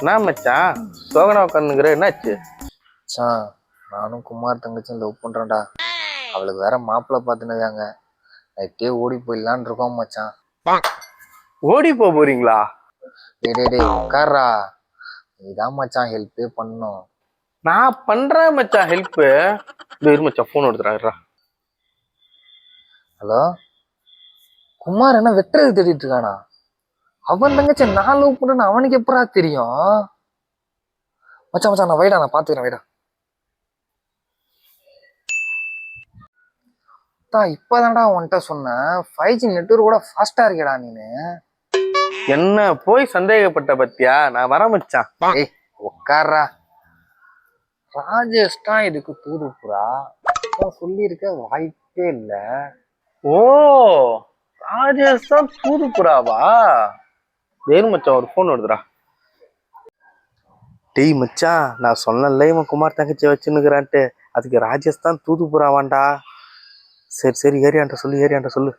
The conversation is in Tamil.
என்ன மச்சான் சோகனா உட்காந்துக்கிற என்னாச்சு? மச்சான், நானும் குமார் தங்கச்சியும் லவ் பண்றேன்டா. அவளுக்கு வேற மாப்பிள்ளை பார்த்துனுக்காங்க. நைட்டே ஓடி போயிடலான்னு இருக்கோம் மச்சான். ஓடி போறீங்களா? டேய் உட்கார்றா. நீதான் மச்சான் ஹெல்ப்பே பண்ணணும். நான் பண்றேன் மச்சான் ஹெல்ப்பு. மச்சான் போன் எடுத்துறாருடா. ஹலோ, குமார் என்ன வெட்டுறது தேடிட்டு இருக்கானா? அவன் தங்கச்சி நான் லவ் பண்றேன்னு அவனுக்கு எப்படா தெரியும்? மச்சான் மச்சான் நான் வைடா, நான் பாத்துக்கிறேன் வைடா. இப்பதான்டா உன்கிட்ட சொன்னேன் 5G நெட்வொர்க் கூட ஃபாஸ்டா இருக்கேடா நீனு. என்ன போய் சந்தேகப்பட்ட பத்தியா? நான் வர மச்சான். ஏய் உட்கார்றா. ராஜேஷ் தான் இதுக்கு தூதுப்புறா. சொல்லியிருக்க வாய்ப்பே இல்ல. ஓ, ராஜேஷ் தான் தூதுப்புறாவா? மச்சான் ஒரு போன் எடுத்துடா. டேய் மச்சான், நான் சொன்னல இவன் குமார் தங்கச்சி வச்சுன்னுக்குறான்ட்டு. அதுக்கு ராஜேஷ் தான் தூதுப்புறாவான்டா. சரி ஏரியான்ட்ட சொல்லு.